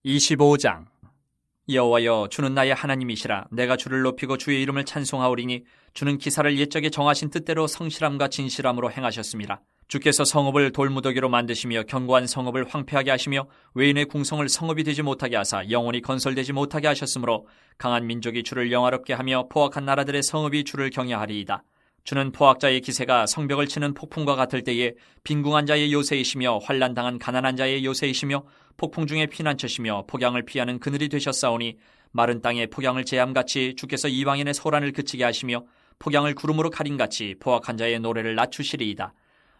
25장. 여호와여, 주는 나의 하나님이시라. 내가 주를 높이고 주의 이름을 찬송하오리니 주는 기사를 옛적에 정하신 뜻대로 성실함과 진실함으로 행하셨습니다. 주께서 성읍을 돌무더기로 만드시며 견고한 성읍을 황폐하게 하시며 외인의 궁성을 성읍이 되지 못하게 하사 영원히 건설되지 못하게 하셨으므로 강한 민족이 주를 영화롭게 하며 포악한 나라들의 성읍이 주를 경외하리이다. 주는 포악자의 기세가 성벽을 치는 폭풍과 같을 때에 빈궁한 자의 요새이시며 환난당한 가난한 자의 요새이시며 폭풍 중에 피난처시며 폭양을 피하는 그늘이 되셨사오니 마른 땅에 폭양을 제함같이 주께서 이방인의 소란을 그치게 하시며 폭양을 구름으로 가림같이 포악한 자의 노래를 낮추시리이다.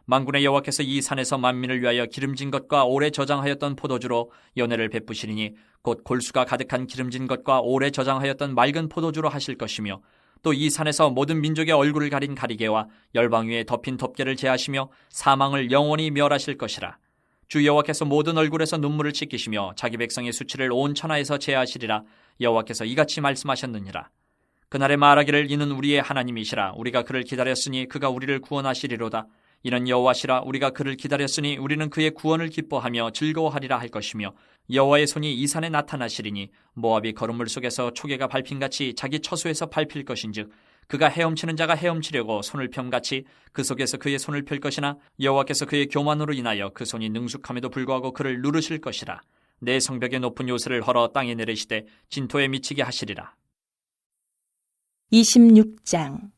만군의 여호와께서 이 산에서 만민을 위하여 기름진 것과 오래 저장하였던 포도주로 연회를 베푸시리니 곧 골수가 가득한 기름진 것과 오래 저장하였던 맑은 포도주로 하실 것이며 또 이 산에서 모든 민족의 얼굴을 가린 가리개와 열방 위에 덮인 덮개를 제하시며 사망을 영원히 멸하실 것이라. 주 여호와께서 모든 얼굴에서 눈물을 씻기시며 자기 백성의 수치를 온 천하에서 제하시리라. 여호와께서 이같이 말씀하셨느니라. 그날에 말하기를 이는 우리의 하나님이시라. 우리가 그를 기다렸으니 그가 우리를 구원하시리로다. 이는 여호와시라. 우리가 그를 기다렸으니 우리는 그의 구원을 기뻐하며 즐거워하리라 할 것이며 여호와의 손이 이 산에 나타나시리니 모압이 거름물 속에서 초계가 밟힌같이 자기 처소에서 밟힐 것인즉 그가 헤엄치는 자가 헤엄치려고 손을 펴같이 그 속에서 그의 손을 펼 것이나 여호와께서 그의 교만으로 인하여 그 손이 능숙함에도 불구하고 그를 누르실 것이라. 내 성벽의 높은 요새를 헐어 땅에 내리시되 진토에 미치게 하시리라. 26장.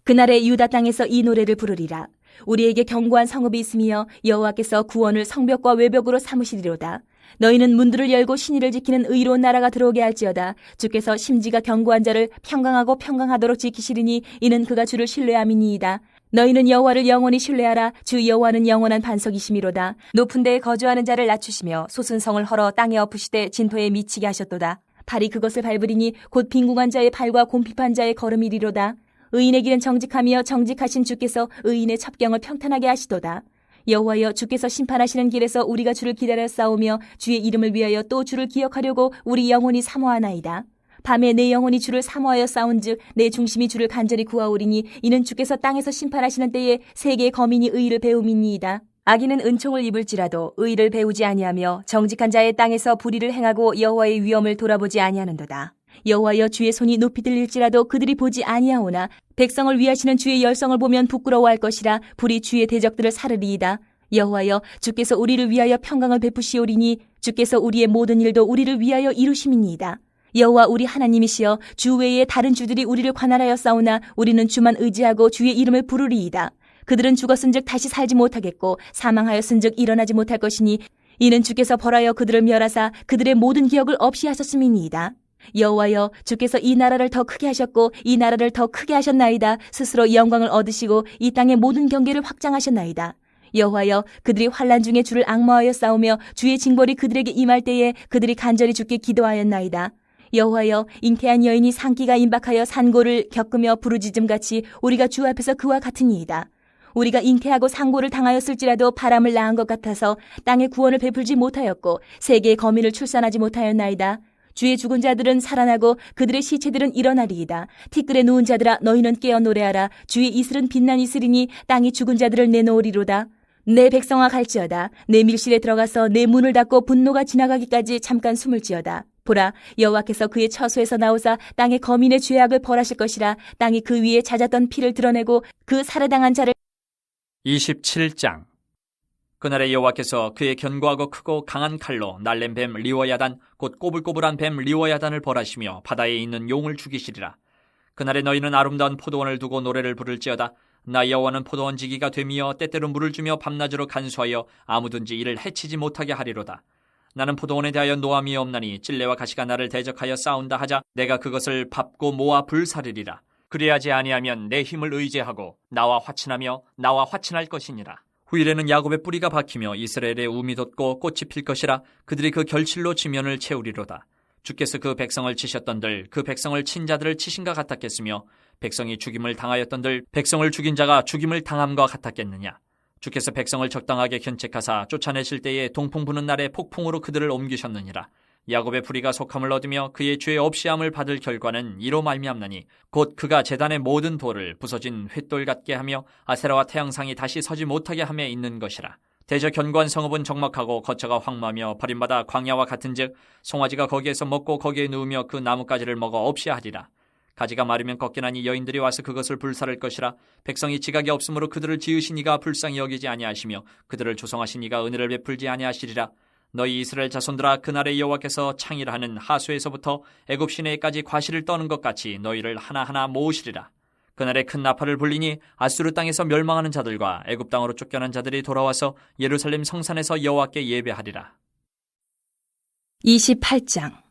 그날에 유다 땅에서 이 노래를 부르리라. 우리에게 견고한 성읍이 있으며 여호와께서 구원을 성벽과 외벽으로 삼으시리로다. 너희는 문들을 열고 신의를 지키는 의로운 나라가 들어오게 할지어다. 주께서 심지가 견고한 자를 평강하고 평강하도록 지키시리니 이는 그가 주를 신뢰함이니이다. 너희는 여호와를 영원히 신뢰하라. 주 여호와는 영원한 반석이시미로다. 높은 데에 거주하는 자를 낮추시며 솟은 성을 헐어 땅에 엎으시되 진토에 미치게 하셨도다. 발이 그것을 밟으리니 곧 빈궁한 자의 발과 곰핍한 자의 걸음이리로다. 의인의 길은 정직하며 정직하신 주께서 의인의 첩경을 평탄하게 하시도다. 여호와여, 주께서 심판하시는 길에서 우리가 주를 기다려 싸우며 주의 이름을 위하여 또 주를 기억하려고 우리 영혼이 사모하나이다. 밤에 내 영혼이 주를 사모하여 싸운즉 내 중심이 주를 간절히 구하오리니 이는 주께서 땅에서 심판하시는 때에 세계의 거민이 의를 배움이니이다. 악인은 은총을 입을지라도 의를 배우지 아니하며 정직한 자의 땅에서 불의를 행하고 여호와의 위엄을 돌아보지 아니하는도다. 여호와여, 주의 손이 높이 들릴지라도 그들이 보지 아니하오나 백성을 위하시는 주의 열성을 보면 부끄러워할 것이라. 불이 주의 대적들을 사르리이다. 여호와여, 주께서 우리를 위하여 평강을 베푸시오리니 주께서 우리의 모든 일도 우리를 위하여 이루심이니이다. 여호와 우리 하나님이시여, 주 외에 다른 주들이 우리를 관할하여 싸우나 우리는 주만 의지하고 주의 이름을 부르리이다. 그들은 죽었은즉 다시 살지 못하겠고 사망하였은즉 일어나지 못할 것이니 이는 주께서 벌하여 그들을 멸하사 그들의 모든 기억을 없이 하셨음이니이다. 여호와여, 주께서 이 나라를 더 크게 하셨고 이 나라를 더 크게 하셨나이다. 스스로 영광을 얻으시고 이 땅의 모든 경계를 확장하셨나이다. 여호와여, 그들이 환난 중에 주를 앙모하여 싸우며 주의 징벌이 그들에게 임할 때에 그들이 간절히 주께 기도하였나이다. 여호와여, 잉태한 여인이 산기가 임박하여 산고를 겪으며 부르짖음같이 우리가 주 앞에서 그와 같으니이다. 우리가 잉태하고 상고를 당하였을지라도 바람을 낳은 것 같아서 땅의 구원을 베풀지 못하였고 세계의 거민을 출산하지 못하였나이다. 주의 죽은 자들은 살아나고 그들의 시체들은 일어나리이다. 티끌에 누운 자들아, 너희는 깨어 노래하라. 주의 이슬은 빛난 이슬이니 땅이 죽은 자들을 내놓으리로다. 내 백성아, 갈지어다. 내 밀실에 들어가서 내 문을 닫고 분노가 지나가기까지 잠깐 숨을지어다. 보라, 여호와께서 그의 처소에서 나오사 땅의 거민의 죄악을 벌하실 것이라. 땅이 그 위에 잦았던 피를 드러내고 그 살해당한 자를 27장. 그날에 여호와께서 그의 견고하고 크고 강한 칼로 날랜 뱀 리워야단 곧 꼬불꼬불한 뱀 리워야단을 벌하시며 바다에 있는 용을 죽이시리라. 그날에 너희는 아름다운 포도원을 두고 노래를 부를지어다. 나 여호와는 포도원 지기가 되며 때때로 물을 주며 밤낮으로 간수하여 아무든지 이를 해치지 못하게 하리로다. 나는 포도원에 대하여 노함이 없나니 찔레와 가시가 나를 대적하여 싸운다 하자 내가 그것을 밟고 모아 불사르리라. 그리하지 아니하면 내 힘을 의지하고 나와 화친하며 나와 화친할 것이니라. 후일에는 야곱의 뿌리가 박히며 이스라엘의 움이 돋고 꽃이 필 것이라. 그들이 그 결실로 지면을 채우리로다. 주께서 그 백성을 치셨던들 그 백성을 친 자들을 치신가 같았겠으며 백성이 죽임을 당하였던들 백성을 죽인 자가 죽임을 당함과 같았겠느냐. 주께서 백성을 적당하게 견책하사 쫓아내실 때에 동풍 부는 날에 폭풍으로 그들을 옮기셨느니라. 야곱의 불의가 속함을 얻으며 그의 죄 없이함을 받을 결과는 이로 말미암나니 곧 그가 제단의 모든 돌을 부서진 횃돌 같게 하며 아세라와 태양상이 다시 서지 못하게 함에 있는 것이라. 대저 견고한 성읍은 적막하고 거처가 황무하며 버림받아 광야와 같은즉 송아지가 거기에서 먹고 거기에 누우며 그 나뭇가지를 먹어 없이 하리라. 가지가 마르면 꺾이나니 여인들이 와서 그것을 불사를 것이라. 백성이 지각이 없으므로 그들을 지으신 이가 불쌍히 여기지 아니하시며 그들을 조성하신 이가 은혜를 베풀지 아니하시리라. 너희 이스라엘 자손들아, 그날에 여호와께서 창일하는 하수에서부터 애굽 시내까지 과실을 떠는 것 같이 너희를 하나하나 모으시리라. 그날에 큰 나팔을 불리니 아수르 땅에서 멸망하는 자들과 애굽 땅으로 쫓겨난 자들이 돌아와서 예루살렘 성산에서 여호와께 예배하리라. 28장.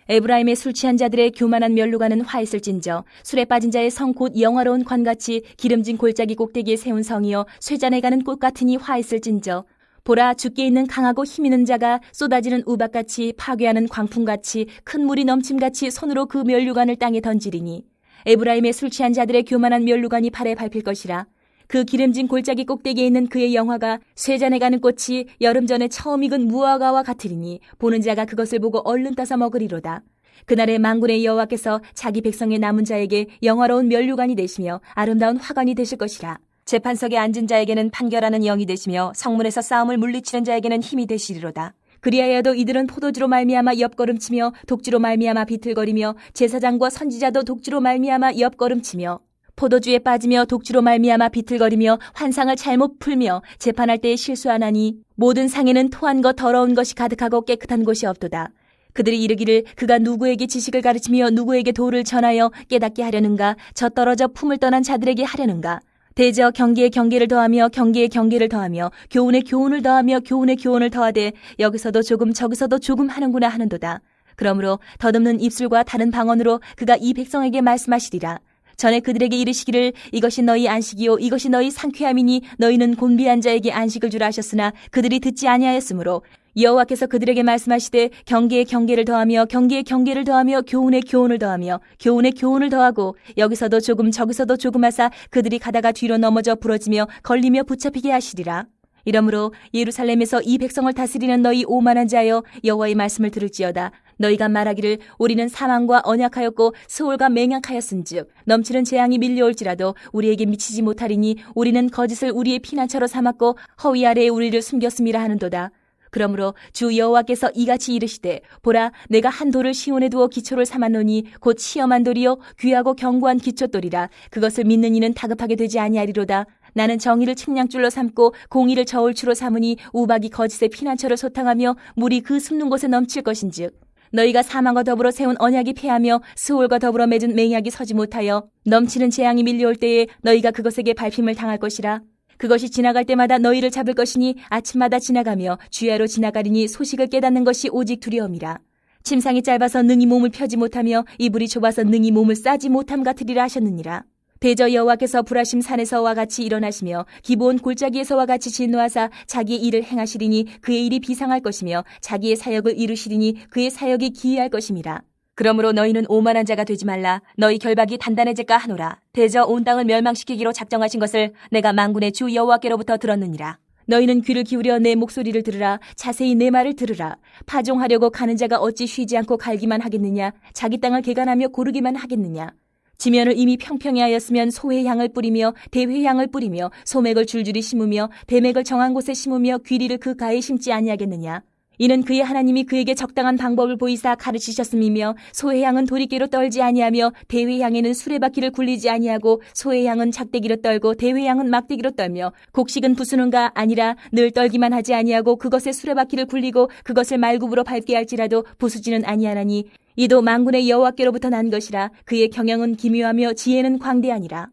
에브라임의 술 취한 자들의 교만한 면류관은 화 있을진저 술에 빠진 자의 성 곧 영화로운 관같이 기름진 골짜기 꼭대기에 세운 성이여 쇠잔에 가는 꽃 같으니 화 있을진저 보라, 주께 있는 강하고 힘있는 자가 쏟아지는 우박같이 파괴하는 광풍같이 큰 물이 넘침같이 손으로 그 면류관을 땅에 던지리니 에브라임의 술 취한 자들의 교만한 면류관이 발에 밟힐 것이라. 그 기름진 골짜기 꼭대기에 있는 그의 영화가 쇠잔에 가는 꽃이 여름 전에 처음 익은 무화과와 같으리니 보는 자가 그것을 보고 얼른 따서 먹으리로다. 그날에 만군의 여호와께서 자기 백성의 남은 자에게 영화로운 면류관이 되시며 아름다운 화관이 되실 것이라. 재판석에 앉은 자에게는 판결하는 영이 되시며 성문에서 싸움을 물리치는 자에게는 힘이 되시리로다. 그리하여도 이들은 포도주로 말미암아 옆걸음치며 독주로 말미암아 비틀거리며 제사장과 선지자도 독주로 말미암아 옆걸음치며 포도주에 빠지며 독주로 말미암아 비틀거리며 환상을 잘못 풀며 재판할 때에 실수하나니 모든 상에는 토한 것 더러운 것이 가득하고 깨끗한 곳이 없도다. 그들이 이르기를 그가 누구에게 지식을 가르치며 누구에게 도를 전하여 깨닫게 하려는가, 저 떨어져 품을 떠난 자들에게 하려는가. 대저 경계에 경계를 더하며 경계에 경계를 더하며 교훈에 교훈을 더하며 교훈에 교훈을 더하되 여기서도 조금 저기서도 조금 하는구나 하는도다. 그러므로 덧없는 입술과 다른 방언으로 그가 이 백성에게 말씀하시리라. 전에 그들에게 이르시기를 이것이 너희 안식이요 이것이 너희 상쾌함이니 너희는 곤비한 자에게 안식을 주라 하셨으나 그들이 듣지 아니하였으므로 여호와께서 그들에게 말씀하시되 경계에 경계를 더하며 경계에 경계를 더하며 교훈에 교훈을 더하며 교훈에 교훈을 더하고 여기서도 조금 저기서도 조금 하사 그들이 가다가 뒤로 넘어져 부러지며 걸리며 붙잡히게 하시리라. 이러므로 예루살렘에서 이 백성을 다스리는 너희 오만한 자여 여호와의 말씀을 들을지어다. 너희가 말하기를 우리는 사망과 언약하였고 스올과 맹약하였은즉 넘치는 재앙이 밀려올지라도 우리에게 미치지 못하리니 우리는 거짓을 우리의 피난처로 삼았고 허위 아래에 우리를 숨겼음이라 하는도다. 그러므로 주 여호와께서 이같이 이르시되 보라, 내가 한 돌을 시온에 두어 기초를 삼았노니 곧 시험한 돌이요 귀하고 견고한 기초돌이라. 그것을 믿는 이는 다급하게 되지 아니하리로다. 나는 정의를 측량줄로 삼고 공의를 저울추로 삼으니 우박이 거짓의 피난처를 소탕하며 물이 그 숨는 곳에 넘칠 것인즉 너희가 사망과 더불어 세운 언약이 패하며 스올과 더불어 맺은 맹약이 서지 못하여 넘치는 재앙이 밀려올 때에 너희가 그것에게 밟힘을 당할 것이라. 그것이 지나갈 때마다 너희를 잡을 것이니 아침마다 지나가며 주야로 지나가리니 소식을 깨닫는 것이 오직 두려움이라. 침상이 짧아서 능히 몸을 펴지 못하며 이불이 좁아서 능히 몸을 싸지 못함 같으리라 하셨느니라. 대저 여호와께서 불하심 산에서와 같이 일어나시며 기브온 골짜기에서와 같이 진노하사 자기의 일을 행하시리니 그의 일이 비상할 것이며 자기의 사역을 이루시리니 그의 사역이 기이할 것임이라. 그러므로 너희는 오만한 자가 되지 말라. 너희 결박이 단단해질까 하노라. 대저 온 땅을 멸망시키기로 작정하신 것을 내가 만군의 주 여호와께로부터 들었느니라. 너희는 귀를 기울여 내 목소리를 들으라. 자세히 내 말을 들으라. 파종하려고 가는 자가 어찌 쉬지 않고 갈기만 하겠느냐. 자기 땅을 개간하며 고르기만 하겠느냐. 지면을 이미 평평히 하였으면 소의 향을 뿌리며 대회의 향을 뿌리며 소맥을 줄줄이 심으며 대맥을 정한 곳에 심으며 귀리를 그 가에 심지 아니하겠느냐. 이는 그의 하나님이 그에게 적당한 방법을 보이사 가르치셨음이며 소의 향은 도리깨로 떨지 아니하며 대회의 향에는 수레바퀴를 굴리지 아니하고 소의 향은 작대기로 떨고 대회의 향은 막대기로 떨며 곡식은 부수는가 아니라 늘 떨기만 하지 아니하고 그것에 수레바퀴를 굴리고 그것을 말굽으로 밟게 할지라도 부수지는 아니하나니 이도 만군의 여호와께로부터 난 것이라. 그의 경영은 기묘하며 지혜는 광대하니라.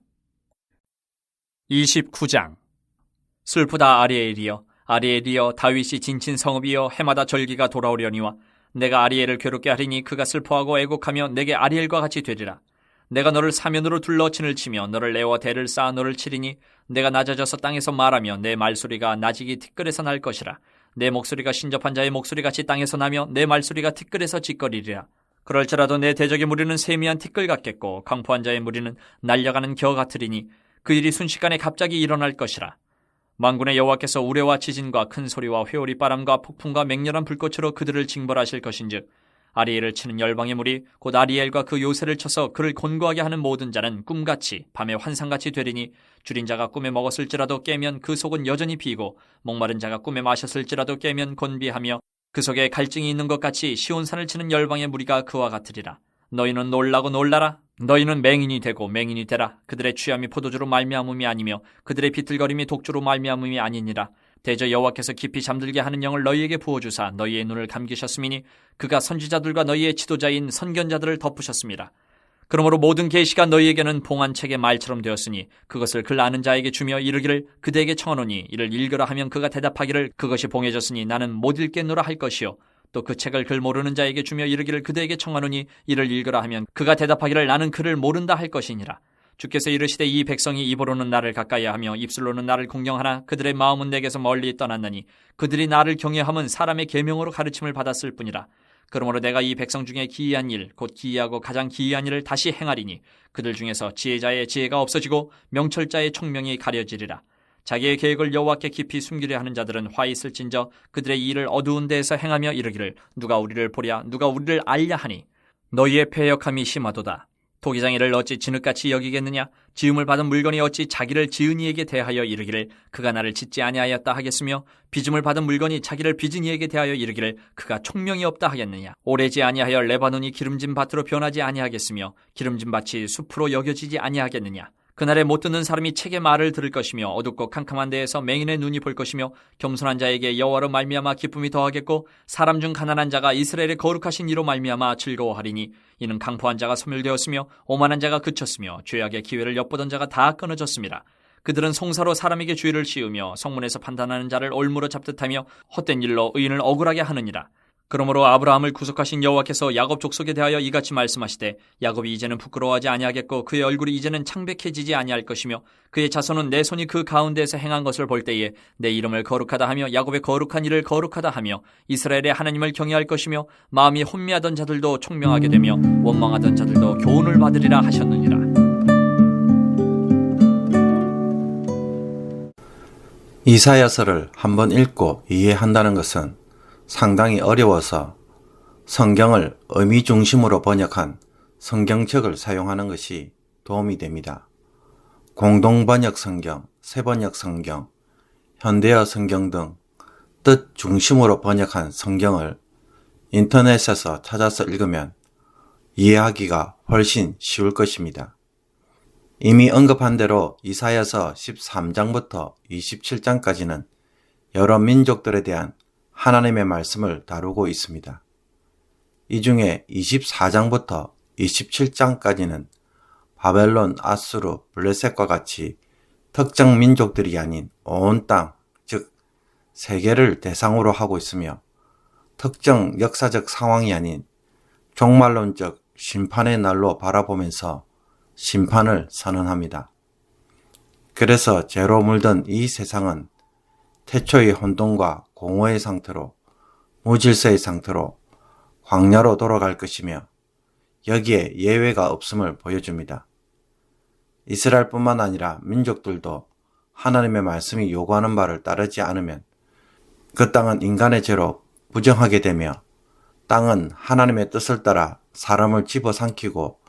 29장. 슬프다 아리엘이여, 아리엘이여, 다윗이 진친 성읍이여, 해마다 절기가 돌아오려니와 내가 아리엘을 괴롭게 하리니 그가 슬퍼하고 애곡하며 내게 아리엘과 같이 되리라. 내가 너를 사면으로 둘러 진을 치며 너를 내어 대를 쌓아 너를 치리니 내가 낮아져서 땅에서 말하며 내 말소리가 나직이 티끌에서 날 것이라. 내 목소리가 신접한 자의 목소리같이 땅에서 나며 내 말소리가 티끌에서 짓거리리라. 그럴지라도 내 대적의 무리는 세미한 티끌 같겠고 강포한 자의 무리는 날려가는 겨 같으리니 그 일이 순식간에 갑자기 일어날 것이라. 만군의 여호와께서 우레와 지진과 큰 소리와 회오리 바람과 폭풍과 맹렬한 불꽃으로 그들을 징벌하실 것인즉 아리엘을 치는 열방의 무리 곧 아리엘과 그 요새를 쳐서 그를 곤고하게 하는 모든 자는 꿈같이 밤에 환상같이 되리니 줄인 자가 꿈에 먹었을지라도 깨면 그 속은 여전히 비고 목마른 자가 꿈에 마셨을지라도 깨면 곤비하며 그 속에 갈증이 있는 것 같이 시온산을 치는 열방의 무리가 그와 같으리라. 너희는 놀라고 놀라라. 너희는 맹인이 되고 맹인이 되라. 그들의 취함이 포도주로 말미암음이 아니며 그들의 비틀거림이 독주로 말미암음이 아니니라. 대저 여호와께서 깊이 잠들게 하는 영을 너희에게 부어주사 너희의 눈을 감기셨음이니 그가 선지자들과 너희의 지도자인 선견자들을 덮으셨습니다. 그러므로 모든 계시가 너희에게는 봉한 책의 말처럼 되었으니 그것을 글 아는 자에게 주며 이르기를 그대에게 청하노니 이를 읽으라 하면 그가 대답하기를 그것이 봉해졌으니 나는 못 읽겠노라 할 것이요 또 그 책을 글 모르는 자에게 주며 이르기를 그대에게 청하노니 이를 읽으라 하면 그가 대답하기를 나는 글을 모른다 할 것이니라. 주께서 이르시되 이 백성이 입으로는 나를 가까이하며 입술로는 나를 공경하나 그들의 마음은 내게서 멀리 떠났나니 그들이 나를 경외함은 사람의 계명으로 가르침을 받았을 뿐이라. 그러므로 내가 이 백성 중에 기이한 일 곧 기이하고 가장 기이한 일을 다시 행하리니 그들 중에서 지혜자의 지혜가 없어지고 명철자의 총명이 가려지리라. 자기의 계획을 여호와께 깊이 숨기려 하는 자들은 화 있을진저 그들의 일을 어두운 데에서 행하며 이르기를 누가 우리를 보랴 누가 우리를 알랴 하니 너희의 패역함이 심하도다. 토기장이를 어찌 진흙같이 여기겠느냐? 지음을 받은 물건이 어찌 자기를 지은 이에게 대하여 이르기를 그가 나를 짓지 아니하였다 하겠으며 빚음을 받은 물건이 자기를 빚은 이에게 대하여 이르기를 그가 총명이 없다 하겠느냐? 오래지 아니하여 레바논이 기름진 밭으로 변하지 아니하겠으며 기름진 밭이 숲으로 여겨지지 아니하겠느냐? 그날에 못 듣는 사람이 책의 말을 들을 것이며 어둡고 캄캄한 데에서 맹인의 눈이 볼 것이며 겸손한 자에게 여호와로 말미암아 기쁨이 더하겠고 사람 중 가난한 자가 이스라엘의 거룩하신 이로 말미암아 즐거워하리니 이는 강포한 자가 소멸되었으며 오만한 자가 그쳤으며 죄악의 기회를 엿보던 자가 다 끊어졌습니다. 그들은 송사로 사람에게 죄를 씌우며 성문에서 판단하는 자를 올무로 잡듯하며 헛된 일로 의인을 억울하게 하느니라. 그러므로 아브라함을 구속하신 여호와께서 야곱 족속에 대하여 이같이 말씀하시되 야곱이 이제는 부끄러워하지 아니하겠고 그의 얼굴이 이제는 창백해지지 아니할 것이며 그의 자손은 내 손이 그 가운데에서 행한 것을 볼 때에 내 이름을 거룩하다 하며 야곱의 거룩한 일을 거룩하다 하며 이스라엘의 하나님을 경외할 것이며 마음이 혼미하던 자들도 총명하게 되며 원망하던 자들도 교훈을 받으리라 하셨느니라. 이사야서를 한번 읽고 이해한다는 것은 상당히 어려워서 성경을 의미 중심으로 번역한 성경책을 사용하는 것이 도움이 됩니다. 공동번역 성경, 새번역 성경, 현대어 성경 등 뜻 중심으로 번역한 성경을 인터넷에서 찾아서 읽으면 이해하기가 훨씬 쉬울 것입니다. 이미 언급한 대로 이사야서 13장부터 27장까지는 여러 민족들에 대한 하나님의 말씀을 다루고 있습니다. 이 중에 24장부터 27장까지는 바벨론, 아수르, 블레셋과 같이 특정 민족들이 아닌 온 땅, 즉 세계를 대상으로 하고 있으며 특정 역사적 상황이 아닌 종말론적 심판의 날로 바라보면서 심판을 선언합니다. 그래서 죄로 물든 이 세상은 태초의 혼돈과 공허의 상태로 무질서의 상태로 광야로 돌아갈 것이며 여기에 예외가 없음을 보여줍니다. 이스라엘뿐만 아니라 민족들도 하나님의 말씀이 요구하는 바를 따르지 않으면 그 땅은 인간의 죄로 부정하게 되며 땅은 하나님의 뜻을 따라 사람을 집어삼키고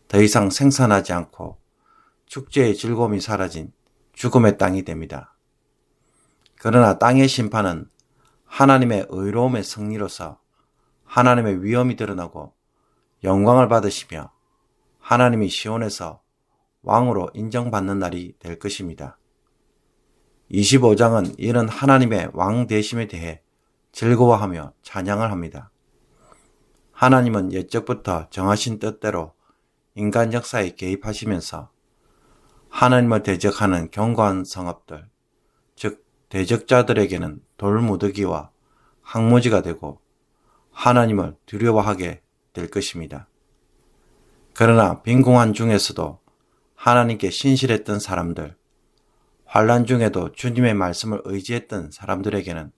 더 이상 생산하지 않고 축제의 즐거움이 사라진 죽음의 땅이 됩니다. 그러나 땅의 심판은 하나님의 의로움의 승리로서 하나님의 위엄이 드러나고 영광을 받으시며 하나님이 시온에서 왕으로 인정받는 날이 될 것입니다. 25장은 이런 하나님의 왕 되심에 대해 즐거워하며 찬양을 합니다. 하나님은 옛적부터 정하신 뜻대로 인간 역사에 개입하시면서 하나님을 대적하는 견고한 성읍들, 즉 대적자들에게는 돌무더기와 항무지가 되고 하나님을 두려워하게 될 것입니다. 그러나 빈궁한 중에서도 하나님께 신실했던 사람들, 환난 중에도 주님의 말씀을 의지했던 사람들에게는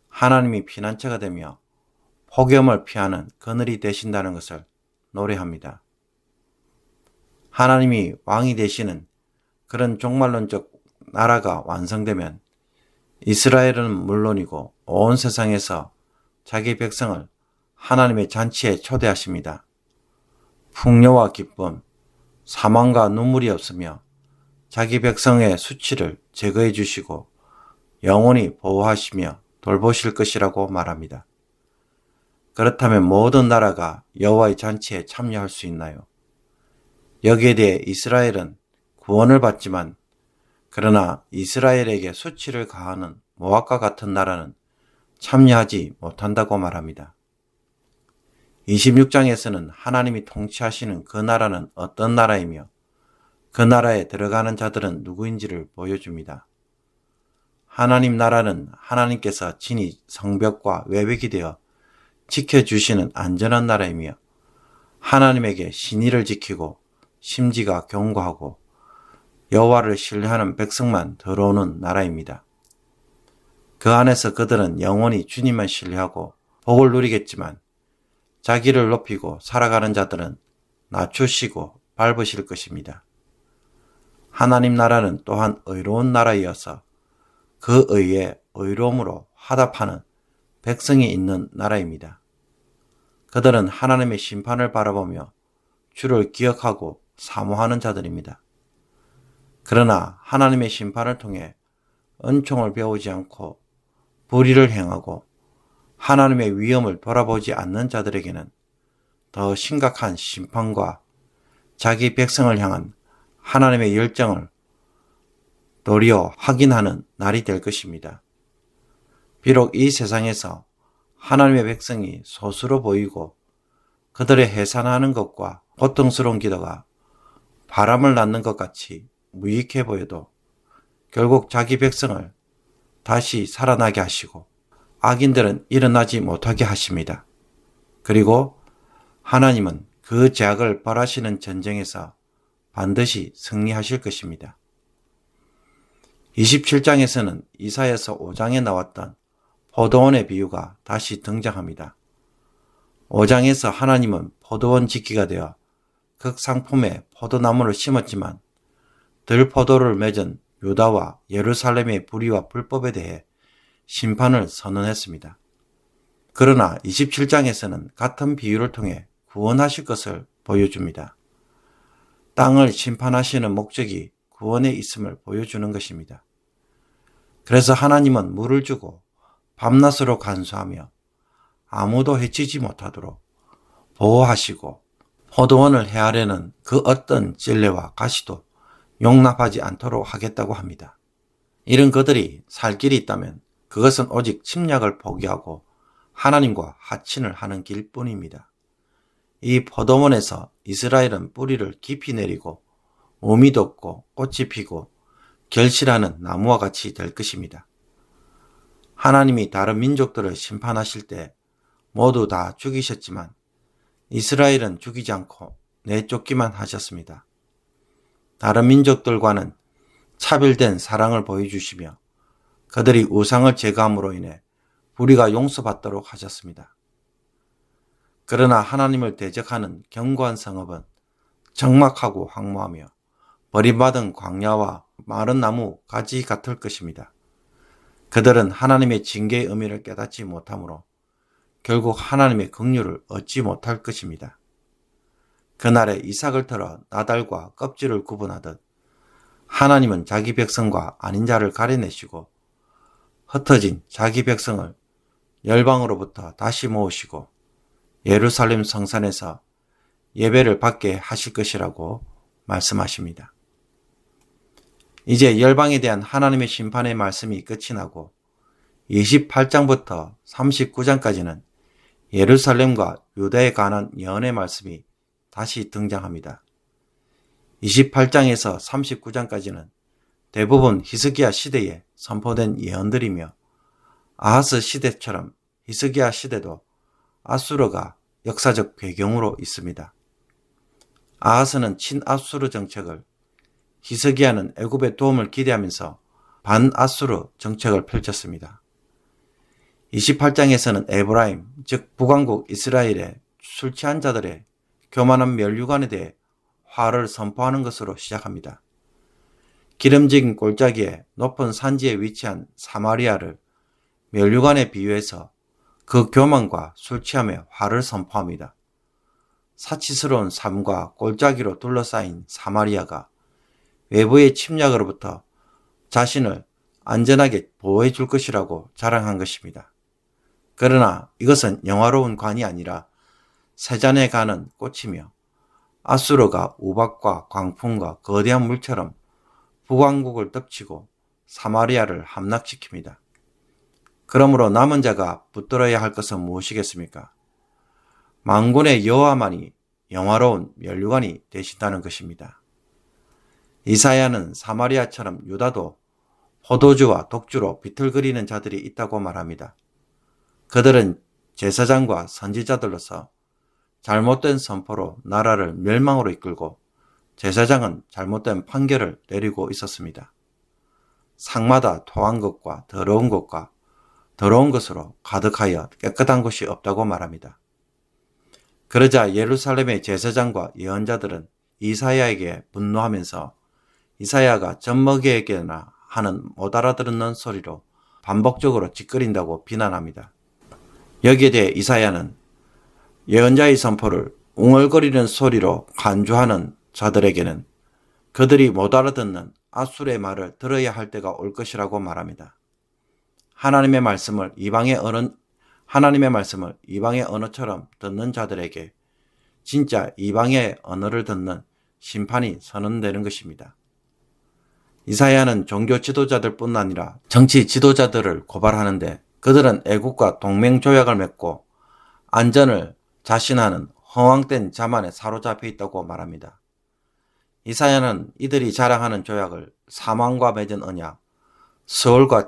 하나님이 피난처가 되며 폭염을 피하는 그늘이 되신다는 것을 노래합니다. 하나님이 왕이 되시는 그런 종말론적 나라가 완성되면 이스라엘은 물론이고 온 세상에서 자기 백성을 하나님의 잔치에 초대하십니다. 풍요와 기쁨, 사망과 눈물이 없으며 자기 백성의 수치를 제거해 주시고 영원히 보호하시며 돌보실 것이라고 말합니다. 그렇다면 모든 나라가 여호와의 잔치에 참여할 수 있나요? 여기에 대해 이스라엘은 구원을 받지만 그러나 이스라엘에게 수치를 가하는 모압과 같은 나라는 참여하지 못한다고 말합니다. 26장에서는 하나님이 통치하시는 그 나라는 어떤 나라이며 그 나라에 들어가는 자들은 누구인지를 보여줍니다. 하나님 나라는 하나님께서 친히 성벽과 외벽이 되어 지켜주시는 안전한 나라이며 하나님에게 신의를 지키고 심지가 견고하고 여호와를 신뢰하는 백성만 들어오는 나라입니다. 그 안에서 그들은 영원히 주님만 신뢰하고 복을 누리겠지만 자기를 높이고 살아가는 자들은 낮추시고 밟으실 것입니다. 하나님 나라는 또한 의로운 나라이어서 그 의에 의로움으로 화답하는 백성이 있는 나라입니다. 그들은 하나님의 심판을 바라보며 주를 기억하고 사모하는 자들입니다. 그러나 하나님의 심판을 통해 은총을 배우지 않고 불의를 행하고 하나님의 위엄을 돌아보지 않는 자들에게는 더 심각한 심판과 자기 백성을 향한 하나님의 열정을 도리어 확인하는 날이 될 것입니다. 비록 이 세상에서 하나님의 백성이 소수로 보이고 그들의 해산하는 것과 고통스러운 기도가 바람을 낳는 것 같이 무익해 보여도 결국 자기 백성을 다시 살아나게 하시고 악인들은 일어나지 못하게 하십니다. 그리고 하나님은 그 죄악을 벌하시는 전쟁에서 반드시 승리하실 것입니다. 27장에서는 이사야서 5장에 나왔던 포도원의 비유가 다시 등장합니다. 5장에서 하나님은 포도원 지키가 되어 극상품의 포도나무를 심었지만 들포도를 맺은 유다와 예루살렘의 불의와 불법에 대해 심판을 선언했습니다. 그러나 27장에서는 같은 비유를 통해 구원하실 것을 보여줍니다. 땅을 심판하시는 목적이 구원에 있음을 보여주는 것입니다. 그래서 하나님은 물을 주고 밤낮으로 간수하며 아무도 해치지 못하도록 보호하시고 포도원을 헤아려는 그 어떤 찔레와 가시도 용납하지 않도록 하겠다고 합니다. 이런 그들이 살 길이 있다면 그것은 오직 침략을 포기하고 하나님과 하친을 하는 길뿐입니다. 이 포도원에서 이스라엘은 뿌리를 깊이 내리고 몸이 돋고 꽃이 피고 결실하는 나무와 같이 될 것입니다. 하나님이 다른 민족들을 심판하실 때 모두 다 죽이셨지만 이스라엘은 죽이지 않고 내쫓기만 하셨습니다. 다른 민족들과는 차별된 사랑을 보여주시며 그들이 우상을 제거함으로 인해 불의가 용서받도록 하셨습니다. 그러나 하나님을 대적하는 견고한 성읍은 적막하고 황무하며 버림받은 광야와 마른 나무 가지 같을 것입니다. 그들은 하나님의 징계의 의미를 깨닫지 못하므로 결국 하나님의 긍휼을 얻지 못할 것입니다. 그날에 이삭을 털어 나달과 껍질을 구분하듯 하나님은 자기 백성과 아닌 자를 가려내시고 흩어진 자기 백성을 열방으로부터 다시 모으시고 예루살렘 성산에서 예배를 받게 하실 것이라고 말씀하십니다. 이제 열방에 대한 하나님의 심판의 말씀이 끝이 나고 28장부터 39장까지는 예루살렘과 유다에 관한 예언의 말씀이 다시 등장합니다. 28장에서 39장까지는 대부분 히스기야 시대에 선포된 예언들이며 아하스 시대처럼 히스기야 시대도 아수르가 역사적 배경으로 있습니다. 아하스는 친아수르 정책을, 히스기야는 애굽의 도움을 기대하면서 반아수르 정책을 펼쳤습니다. 28장에서는 에브라임, 즉 북왕국 이스라엘의 술 취한 자들의 교만한 면류관에 대해 화를 선포하는 것으로 시작합니다. 기름진 골짜기에 높은 산지에 위치한 사마리아를 면류관에 비유해서 그 교만과 술 취함에 화를 선포합니다. 사치스러운 삶과 골짜기로 둘러싸인 사마리아가 외부의 침략으로부터 자신을 안전하게 보호해 줄 것이라고 자랑한 것입니다. 그러나 이것은 영화로운 관이 아니라 세잔에 가는 꽃이며 아수르가 우박과 광풍과 거대한 물처럼 북왕국을 덮치고 사마리아를 함락시킵니다. 그러므로 남은 자가 붙들어야 할 것은 무엇이겠습니까? 만군의 여호와만이 영화로운 면류관이 되신다는 것입니다. 이사야는 사마리아처럼 유다도 포도주와 독주로 비틀거리는 자들이 있다고 말합니다. 그들은 제사장과 선지자들로서 잘못된 선포로 나라를 멸망으로 이끌고 제사장은 잘못된 판결을 내리고 있었습니다. 상마다 토한 것과 더러운 것과 더러운 것으로 가득하여 깨끗한 곳이 없다고 말합니다. 그러자 예루살렘의 제사장과 예언자들은 이사야에게 분노하면서 이사야가 젖먹이에게나 하는 못 알아듣는 소리로 반복적으로 찌끄린다고 비난합니다. 여기에 대해 이사야는 예언자의 선포를 웅얼거리는 소리로 간주하는 자들에게는 그들이 못 알아듣는 아수르의 말을 들어야 할 때가 올 것이라고 말합니다. 하나님의 말씀을 이방의 언어처럼 듣는 자들에게 진짜 이방의 언어를 듣는 심판이 선언되는 것입니다. 이사야는 종교 지도자들뿐 아니라 정치 지도자들을 고발하는데 그들은 애국과 동맹 조약을 맺고 안전을 자신하는 허황된 자만에 사로잡혀 있다고 말합니다. 이사야는 이들이 자랑하는 조약을 사망과 맺은 언약, 서울과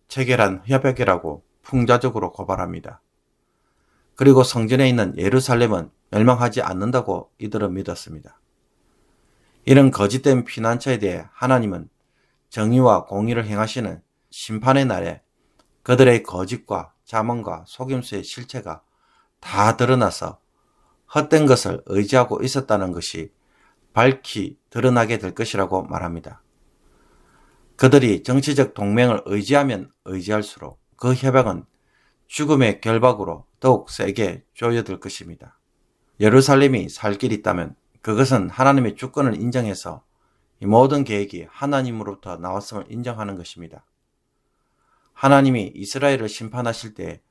체결한 협약이라고 풍자적으로 고발합니다. 그리고 성전에 있는 예루살렘은 멸망하지 않는다고 이들은 믿었습니다. 이런 거짓된 피난처에 대해 하나님은 정의와 공의를 행하시는 심판의 날에 그들의 거짓과 자만과 속임수의 실체가 다 드러나서 헛된 것을 의지하고 있었다는 것이 밝히 드러나게 될 것이라고 말합니다. 그들이 정치적 동맹을 의지하면 의지할수록 그 협약은 죽음의 결박으로 더욱 세게 조여들 것입니다. 예루살렘이 살 길이 있다면 그것은 하나님의 주권을 인정해서 이 모든 계획이 하나님으로부터 나왔음을 인정하는 것입니다. 하나님이 이스라엘을 심판하실 때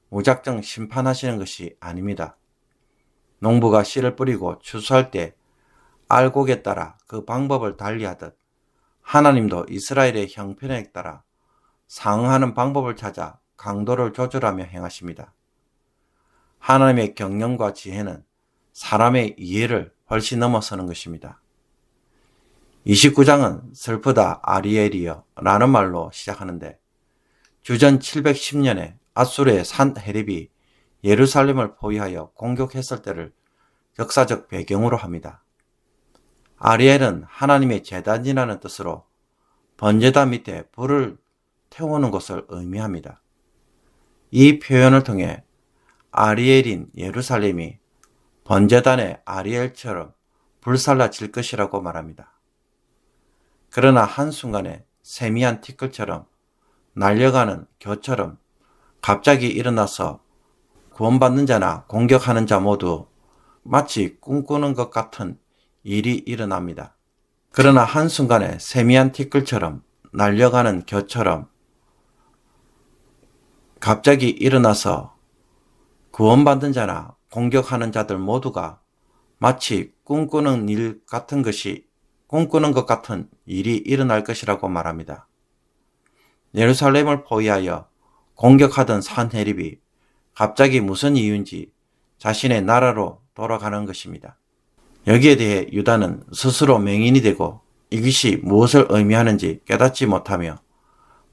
무작정 심판하시는 것이 아닙니다. 농부가 씨를 뿌리고 추수할 때 알곡에 따라 그 방법을 달리하듯 하나님도 이스라엘의 형편에 따라 상응하는 방법을 찾아 강도를 조절하며 행하십니다. 하나님의 경영과 지혜는 사람의 이해를 훨씬 넘어서는 것입니다. 29장은 슬프다 아리엘이여 라는 말로 시작하는데 주전 710년에 아수르의 산헤립이 예루살렘을 포위하여 공격했을 때를 역사적 배경으로 합니다. 아리엘은 하나님의 제단이라는 뜻으로 번제단 밑에 불을 태우는 것을 의미합니다. 이 표현을 통해 아리엘인 예루살렘이 번제단의 아리엘처럼 불살라질 것이라고 말합니다. 그러나 한순간에 세미한 티끌처럼 날려가는 겨처럼 갑자기 일어나서 구원받는 자나 공격하는 자 모두 마치 꿈꾸는 것 같은 일이 일어납니다. 그러나 한순간에 세미한 티끌처럼 날려가는 겨처럼 갑자기 일어나서 구원받는 자나 공격하는 자들 모두가 마치 꿈꾸는 것 같은 일이 일어날 것이라고 말합니다. 예루살렘을 포위하여 공격하던 산헤립이 갑자기 무슨 이유인지 자신의 나라로 돌아가는 것입니다. 여기에 대해 유다는 스스로 맹인이 되고 이것이 무엇을 의미하는지 깨닫지 못하며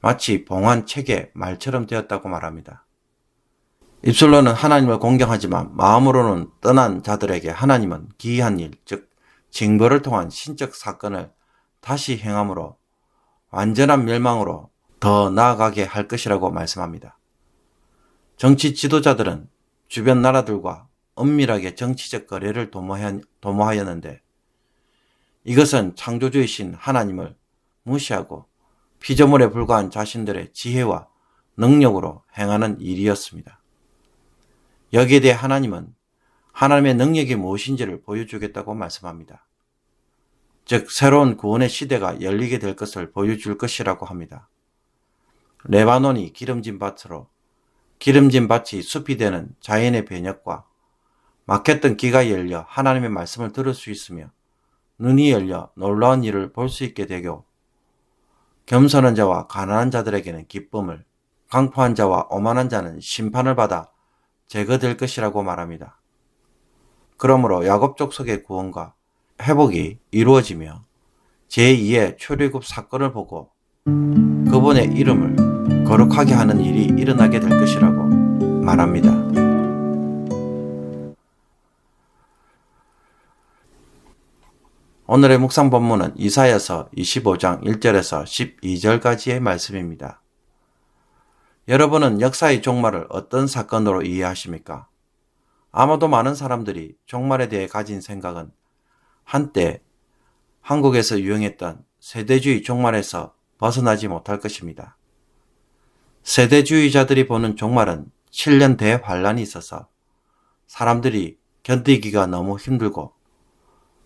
마치 봉한 책의 말처럼 되었다고 말합니다. 입술로는 하나님을 공경하지만 마음으로는 떠난 자들에게 하나님은 기이한 일, 즉 징벌을 통한 신적 사건을 다시 행함으로 완전한 멸망으로 더 나아가게 할 것이라고 말씀합니다. 정치 지도자들은 주변 나라들과 은밀하게 정치적 거래를 도모하였는데 이것은 창조주이신 하나님을 무시하고 피조물에 불과한 자신들의 지혜와 능력으로 행하는 일이었습니다. 여기에 대해 하나님은 하나님의 능력이 무엇인지를 보여주겠다고 말씀합니다. 즉 새로운 구원의 시대가 열리게 될 것을 보여줄 것이라고 합니다. 레바논이 기름진 밭으로, 기름진 밭이 숲이 되는 자연의 변혁과 막혔던 귀가 열려 하나님의 말씀을 들을 수 있으며 눈이 열려 놀라운 일을 볼 수 있게 되고, 겸손한 자와 가난한 자들에게는 기쁨을, 강포한 자와 오만한 자는 심판을 받아 제거될 것이라고 말합니다. 그러므로 야곱 족속의 구원과 회복이 이루어지며 제2의 출애굽 사건을 보고 그분의 이름을 거룩하게 하는 일이 일어나게 될 것이라고 말합니다. 오늘의 묵상 본문은 이사야서 25장 1절에서 12절까지의 말씀입니다. 여러분은 역사의 종말을 어떤 사건으로 이해하십니까? 아마도 많은 사람들이 종말에 대해 가진 생각은 한때 한국에서 유행했던 세대주의 종말에서 벗어나지 못할 것입니다. 세대주의자들이 보는 종말은 7년 대환란이 있어서 사람들이 견디기가 너무 힘들고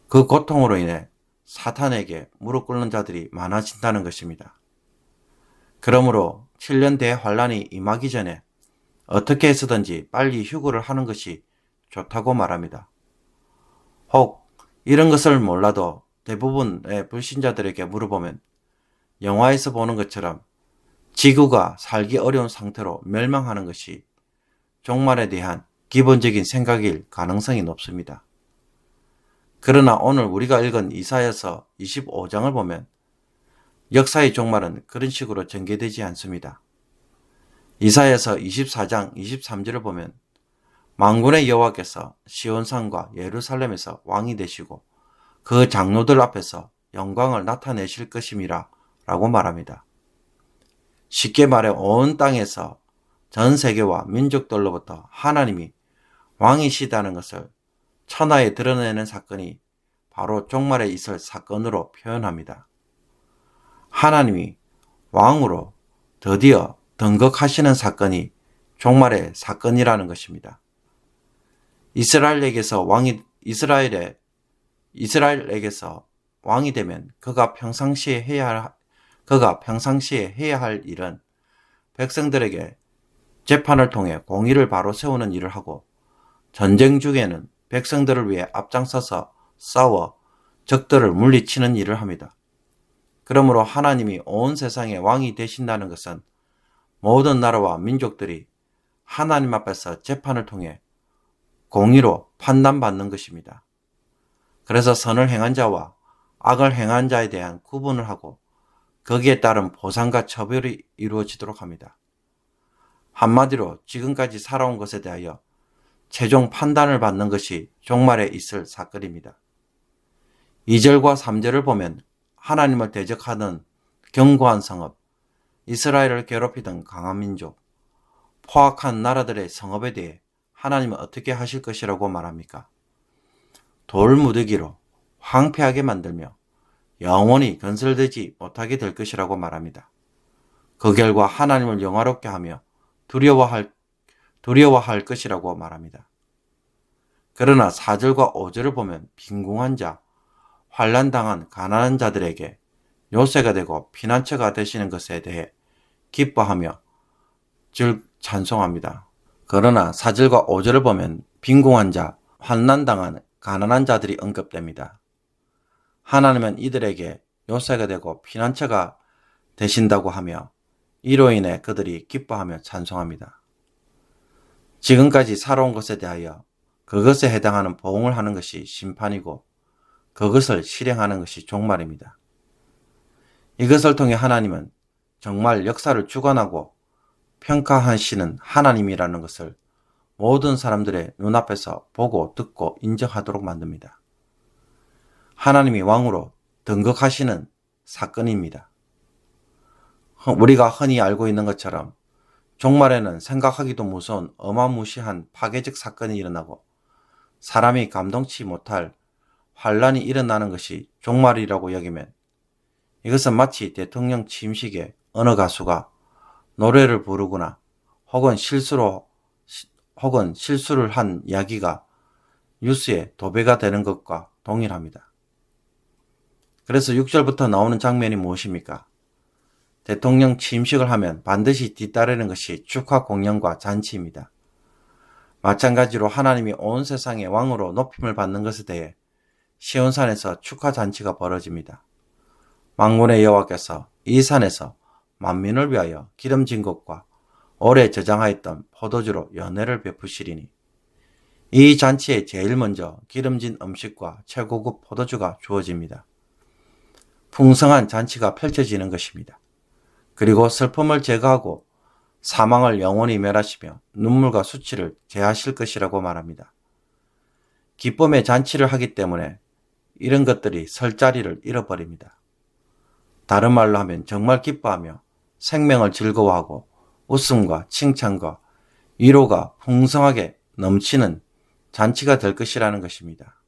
그 고통으로 인해 사탄에게 무릎 꿇는 자들이 많아진다는 것입니다. 그러므로 7년 대환란이 임하기 전에 어떻게 해서든지 빨리 휴거를 하는 것이 좋다고 말합니다. 혹 이런 것을 몰라도 대부분의 불신자들에게 물어보면 영화에서 보는 것처럼 지구가 살기 어려운 상태로 멸망하는 것이 종말에 대한 기본적인 생각일 가능성이 높습니다. 그러나 오늘 우리가 읽은 이사야서 25장을 보면 역사의 종말은 그런 식으로 전개되지 않습니다. 이사야서 24장 23절을 보면 만군의 여호와께서 시온산과 예루살렘에서 왕이 되시고 그 장로들 앞에서 영광을 나타내실 것임이라 라고 말합니다. 쉽게 말해 온 땅에서 전 세계와 민족들로부터 하나님이 왕이시다는 것을 천하에 드러내는 사건이 바로 종말에 있을 사건으로 표현합니다. 하나님이 왕으로 드디어 등극하시는 사건이 종말의 사건이라는 것입니다. 이스라엘에게서 왕이 되면 그가 평상시에 해야 할 일은 백성들에게 재판을 통해 공의를 바로 세우는 일을 하고, 전쟁 중에는 백성들을 위해 앞장서서 싸워 적들을 물리치는 일을 합니다. 그러므로 하나님이 온 세상의 왕이 되신다는 것은 모든 나라와 민족들이 하나님 앞에서 재판을 통해 공의로 판단받는 것입니다. 그래서 선을 행한 자와 악을 행한 자에 대한 구분을 하고 거기에 따른 보상과 처벌이 이루어지도록 합니다. 한마디로 지금까지 살아온 것에 대하여 최종 판단을 받는 것이 종말에 있을 사건입니다. 2절과 3절을 보면 하나님을 대적하는 견고한 성읍, 이스라엘을 괴롭히던 강한 민족, 포악한 나라들의 성읍에 대해 하나님은 어떻게 하실 것이라고 말합니까? 돌무더기로 황폐하게 만들며 영원히 건설되지 못하게 될 것이라고 말합니다. 그 결과 하나님을 영화롭게 하며 두려워할 것이라고 말합니다. 그러나 4절과 5절을 보면 빈궁한 자, 환난당한 가난한 자들에게 요새가 되고 피난처가 되시는 것에 대해 기뻐하며 찬송합니다. 그러나 4절과 5절을 보면 빈궁한 자, 환난당한 가난한 자들이 언급됩니다. 하나님은 이들에게 요새가 되고 피난처가 되신다고 하며 이로 인해 그들이 기뻐하며 찬송합니다. 지금까지 살아온 것에 대하여 그것에 해당하는 보응을 하는 것이 심판이고 그것을 실행하는 것이 종말입니다. 이것을 통해 하나님은 정말 역사를 주관하고 평가하시는 하나님이라는 것을 모든 사람들의 눈앞에서 보고 듣고 인정하도록 만듭니다. 하나님이 왕으로 등극하시는 사건입니다. 우리가 흔히 알고 있는 것처럼 종말에는 생각하기도 무서운 어마무시한 파괴적 사건이 일어나고 사람이 감동치 못할 환란이 일어나는 것이 종말이라고 여기면 이것은 마치 대통령 취임식에 어느 가수가 노래를 부르거나 혹은 실수를 한 이야기가 뉴스에 도배가 되는 것과 동일합니다. 그래서 6절부터 나오는 장면이 무엇입니까? 대통령 취임식을 하면 반드시 뒤따르는 것이 축하 공연과 잔치입니다. 마찬가지로 하나님이 온 세상의 왕으로 높임을 받는 것에 대해 시온산에서 축하 잔치가 벌어집니다. 만군의 여호와께서 이 산에서 만민을 위하여 기름진 것과 오래 저장하였던 포도주로 연회를 베푸시리니 이 잔치에 제일 먼저 기름진 음식과 최고급 포도주가 주어집니다. 풍성한 잔치가 펼쳐지는 것입니다. 그리고 슬픔을 제거하고 사망을 영원히 멸하시며 눈물과 수치를 제하실 것이라고 말합니다. 기쁨의 잔치를 하기 때문에 이런 것들이 설 자리를 잃어버립니다. 다른 말로 하면 정말 기뻐하며 생명을 즐거워하고 웃음과 칭찬과 위로가 풍성하게 넘치는 잔치가 될 것이라는 것입니다.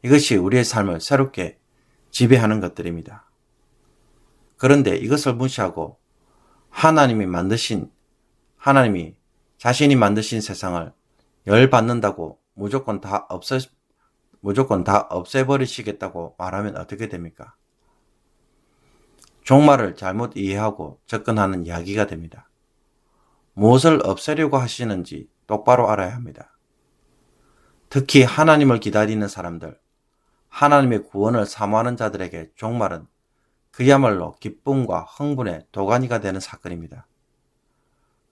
이것이 우리의 삶을 새롭게 지배하는 것들입니다. 그런데 이것을 무시하고 하나님이 자신이 만드신 세상을 열받는다고 무조건 다 없애버리시겠다고 말하면 어떻게 됩니까? 종말을 잘못 이해하고 접근하는 이야기가 됩니다. 무엇을 없애려고 하시는지 똑바로 알아야 합니다. 특히 하나님을 기다리는 사람들, 하나님의 구원을 사모하는 자들에게 종말은 그야말로 기쁨과 흥분의 도가니가 되는 사건입니다.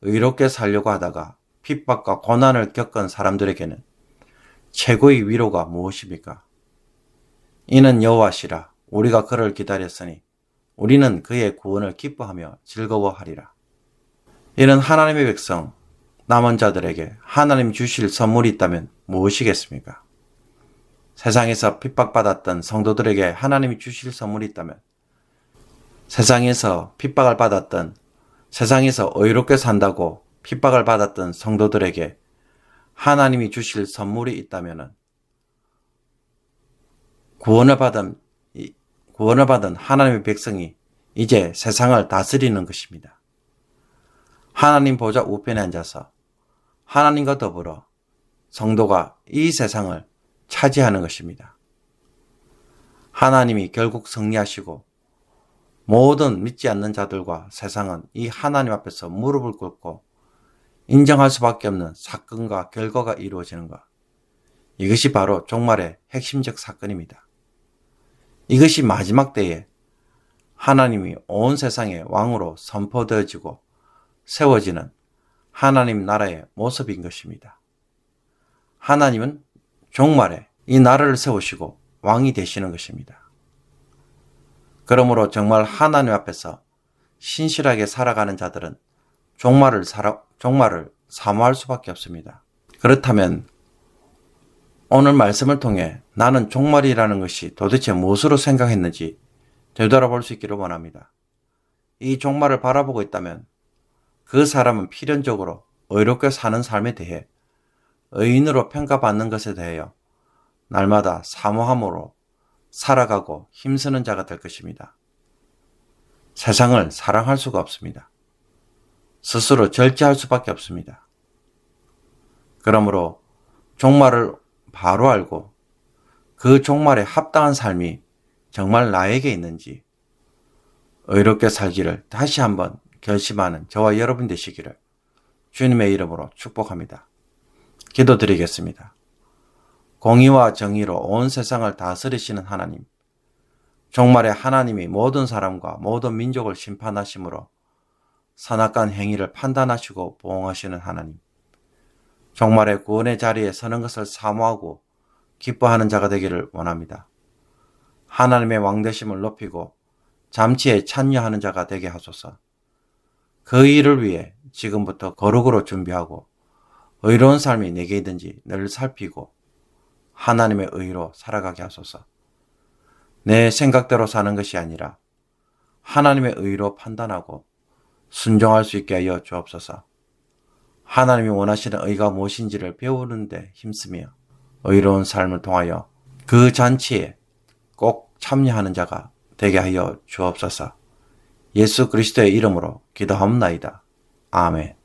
의롭게 살려고 하다가 핍박과 고난을 겪은 사람들에게는 최고의 위로가 무엇입니까? 이는 여호와시라 우리가 그를 기다렸으니 우리는 그의 구원을 기뻐하며 즐거워하리라. 이는 하나님의 백성, 남은 자들에게 하나님 주실 선물이 있다면 무엇이겠습니까? 세상에서 핍박받았던 성도들에게 하나님이 주실 선물이 있다면 세상에서 핍박을 받았던, 세상에서 의롭게 산다고 핍박을 받았던 성도들에게 하나님이 주실 선물이 있다면 구원을 받은 하나님의 백성이 이제 세상을 다스리는 것입니다. 하나님 보좌 우편에 앉아서 하나님과 더불어 성도가 이 세상을 차지하는 것입니다. 하나님이 결국 승리하시고 모든 믿지 않는 자들과 세상은 이 하나님 앞에서 무릎을 꿇고 인정할 수밖에 없는 사건과 결과가 이루어지는 것. 이것이 바로 종말의 핵심적 사건입니다. 이것이 마지막 때에 하나님이 온 세상의 왕으로 선포되어지고 세워지는 하나님 나라의 모습인 것입니다. 하나님은 종말에 이 나라를 세우시고 왕이 되시는 것입니다. 그러므로 정말 하나님 앞에서 신실하게 살아가는 자들은 종말을 사모할 수밖에 없습니다. 그렇다면 오늘 말씀을 통해 나는 종말이라는 것이 도대체 무엇으로 생각했는지 되돌아볼 수 있기를 원합니다. 이 종말을 바라보고 있다면 그 사람은 필연적으로 의롭게 사는 삶에 대해 의인으로 평가받는 것에 대하여 날마다 사모함으로 살아가고 힘쓰는 자가 될 것입니다. 세상을 사랑할 수가 없습니다. 스스로 절제할 수밖에 없습니다. 그러므로 종말을 바로 알고 그 종말에 합당한 삶이 정말 나에게 있는지 의롭게 살기를 다시 한번 결심하는 저와 여러분 되시기를 주님의 이름으로 축복합니다. 기도드리겠습니다. 공의와 정의로 온 세상을 다스리시는 하나님, 종말에 하나님이 모든 사람과 모든 민족을 심판하심으로 선악한 행위를 판단하시고 보응하시는 하나님, 종말에 구원의 자리에 서는 것을 사모하고 기뻐하는 자가 되기를 원합니다. 하나님의 왕되심을 높이고 잠시에 찬양하는 자가 되게 하소서. 그 일을 위해 지금부터 거룩으로 준비하고 의로운 삶이 내게 있는지 늘 살피고 하나님의 의로 살아가게 하소서. 내 생각대로 사는 것이 아니라 하나님의 의로 판단하고 순종할 수 있게 하여 주옵소서. 하나님이 원하시는 의가 무엇인지를 배우는 데 힘쓰며 의로운 삶을 통하여 그 잔치에 꼭 참여하는 자가 되게 하여 주옵소서. 예수 그리스도의 이름으로 기도하옵나이다. 아멘.